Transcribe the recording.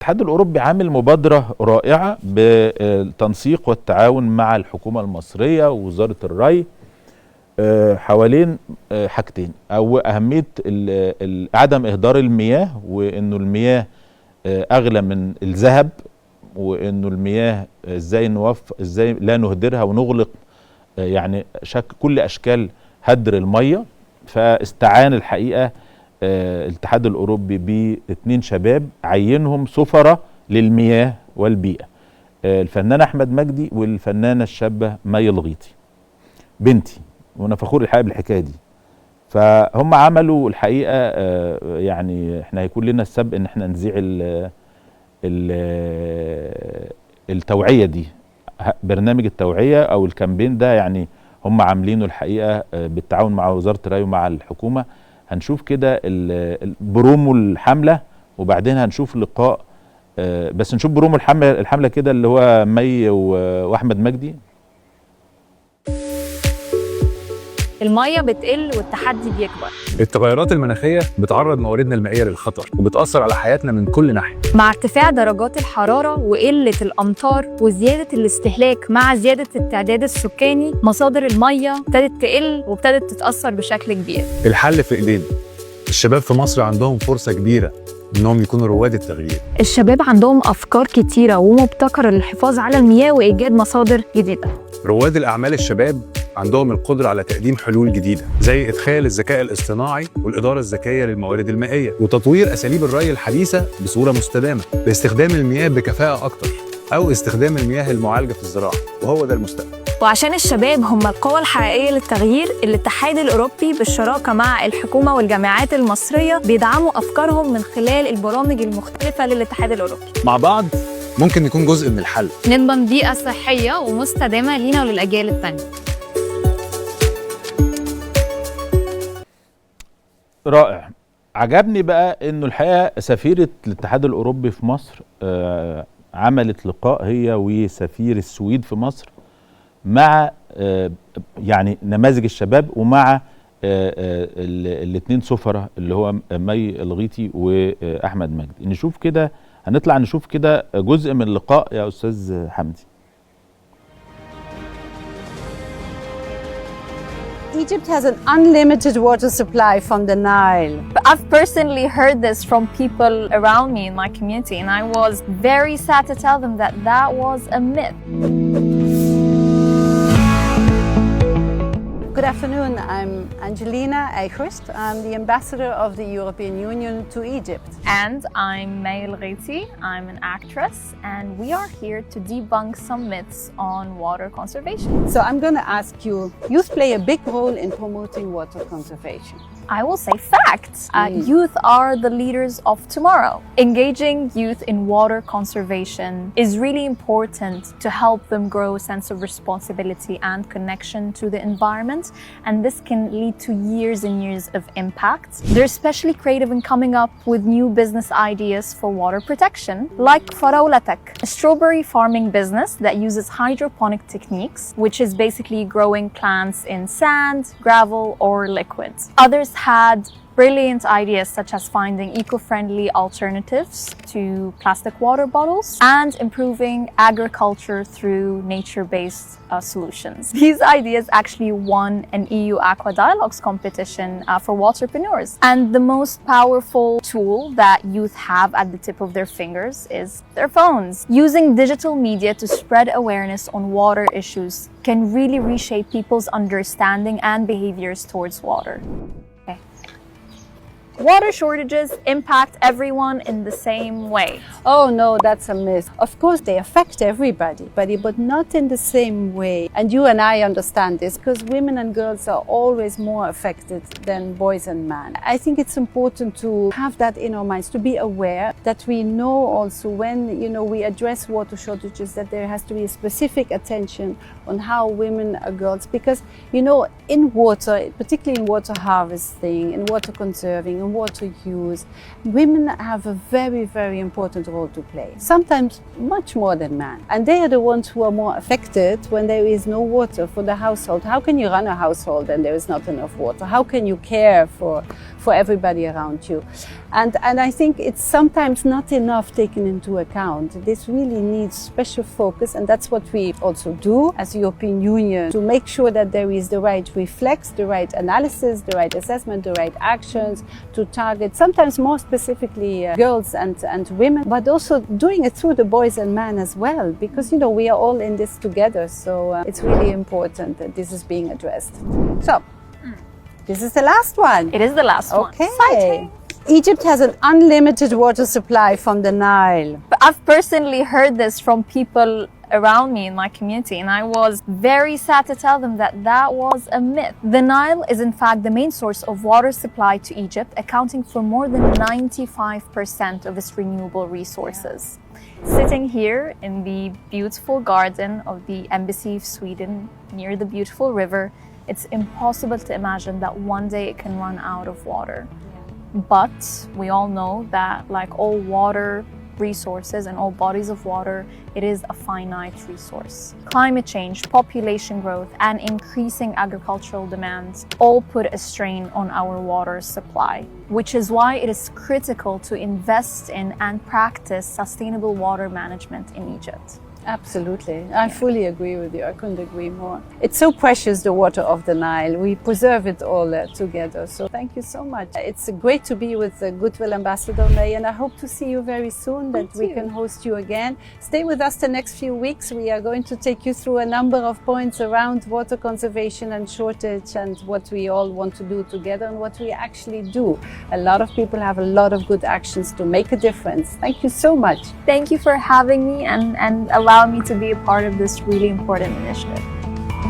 الاتحاد الأوروبي عامل مبادرة رائعة بالتنسيق والتعاون مع الحكومة المصرية ووزارة الري حوالين حاجتين، أو أهمية عدم إهدار المياه، وإنه المياه أغلى من الذهب، وإنه المياه إزاي لا نهدرها ونغلق يعني كل أشكال هدر المية. فاستعان الحقيقة الاتحاد الأوروبي ب2 شباب عينهم سفراء للمياه والبيئة، الفنان أحمد مجدي والفنانة الشابة مايل بنتي، وانا فخور الحقيقة بالحكاية دي. فهم عملوا الحقيقة يعني احنا هيكون لنا السبق ان احنا نذيع التوعية دي، برنامج التوعية او الكامبين ده، يعني هم عاملينه الحقيقة بالتعاون مع وزارة الري ومع الحكومة. هنشوف كده برومو الحملة، وبعدين هنشوف لقاء، بس نشوف برومو الحملة كده اللي هو مي واحمد مجدي. المية بتقل والتحدي بيكبر. التغيرات المناخية بتعرض مواردنا المائية للخطر وبتأثر على حياتنا من كل ناحية. مع ارتفاع درجات الحرارة وقلة الأمطار وزيادة الاستهلاك مع زيادة التعداد السكاني، مصادر المية ابتدت تقل وابتدت تتأثر بشكل كبير. الحل في إيدينا. الشباب في مصر عندهم فرصة كبيرة إنهم يكونوا رواد التغيير. الشباب عندهم أفكار كتيرة ومبتكرة للحفاظ على المياه وإيجاد مصادر جديدة. رواد الأعمال الشباب عندهم القدرة على تقديم حلول جديدة، زي إدخال الذكاء الاصطناعي والإدارة الذكية للموارد المائية، وتطوير أساليب الري الحديثة بصورة مستدامة لاستخدام المياه بكفاءة أكتر، أو استخدام المياه المعالجة في الزراعة، وهو ده المستقبل. وعشان الشباب هم القوة الحقيقية للتغيير، الاتحاد الأوروبي بالشراكة مع الحكومة والجامعات المصرية بيدعموا أفكارهم من خلال البرامج المختلفة للاتحاد الأوروبي. مع بعض ممكن نكون جزء من الحل، نضمن بيئة صحية ومستدامة لينا وللأجيال التانية. رائع. عجبني بقى انه الحقيقه سفيره الاتحاد الاوروبي في مصر عملت لقاء هي وسفير السويد في مصر مع يعني نماذج الشباب، ومع الاثنين سفراء اللي هو مي واحمد مجدي. نشوف كده، هنطلع نشوف كده جزء من اللقاء يا استاذ حمدي. Egypt has an unlimited water supply from the Nile. I've personally heard this from people around me in my community, and I was very sad to tell them that that was a myth. Good afternoon, I'm Angelina Eichhorst. I'm the ambassador of the European Union to Egypt. And I'm Mail Reti. I'm an actress, and we are here to debunk some myths on water conservation. So I'm going to ask you, youth play a big role in promoting water conservation. I will say facts. Youth are the leaders of tomorrow. Engaging youth in water conservation is really important to help them grow a sense of responsibility and connection to the environment, and this can lead to years and years of impact. They're especially creative in coming up with new business ideas for water protection, like Faraulatek, a strawberry farming business that uses hydroponic techniques, which is basically growing plants in sand, gravel, or liquids. Others had brilliant ideas such as finding eco-friendly alternatives to plastic water bottles and improving agriculture through nature-based solutions. These ideas actually won an EU Aqua Dialogues competition for waterpreneurs. And the most powerful tool that youth have at the tip of their fingers is their phones. Using digital media to spread awareness on water issues can really reshape people's understanding and behaviors towards water. Water shortages impact everyone in the same way. Oh no, that's a myth. Of course they affect everybody, but not in the same way. And you and I understand this because women and girls are always more affected than boys and men. I think it's important to have that in our minds, to be aware that we know also when we address water shortages that there has to be a specific attention on how women or girls, because in water, particularly in water harvesting, in water conserving, in water use, women have a very, very important role to play, sometimes much more than men. And they are the ones who are more affected when there is no water for the household. How can you run a household and there is not enough water? How can you care for everybody around you. And I think it's sometimes not enough taken into account. This really needs special focus, and that's what we also do as European Union to make sure that there is the right reflex, the right analysis, the right assessment, the right actions to target sometimes more specifically girls and women, but also doing it through the boys and men as well, because we are all in this together. So it's really important that this is being addressed. So this is the last one. It is the last one. Okay. Exciting. Egypt has an unlimited water supply from the Nile. But I've personally heard this from people around me in my community, and I was very sad to tell them that that was a myth. The Nile is in fact the main source of water supply to Egypt, accounting for more than 95% of its renewable resources. Sitting here in the beautiful garden of the Embassy of Sweden near the beautiful river, it's impossible to imagine that one day it can run out of water. But we all know that, like all water resources and all bodies of water, it is a finite resource. Climate change, population growth, and increasing agricultural demands all put a strain on our water supply, which is why it is critical to invest in and practice sustainable water management in Egypt. Absolutely. I fully agree with you. I couldn't agree more. It's so precious, the water of the Nile. We preserve it all together. So thank you so much. It's great to be with the Goodwill Ambassador May, and I hope to see you very soon, that we can host you again. Stay with us the next few weeks. We are going to take you through a number of points around water conservation and shortage, and what we all want to do together and what we actually do. A lot of people have a lot of good actions to make a difference. Thank you so much. Thank you for having me and allow me to be a part of this really important initiative.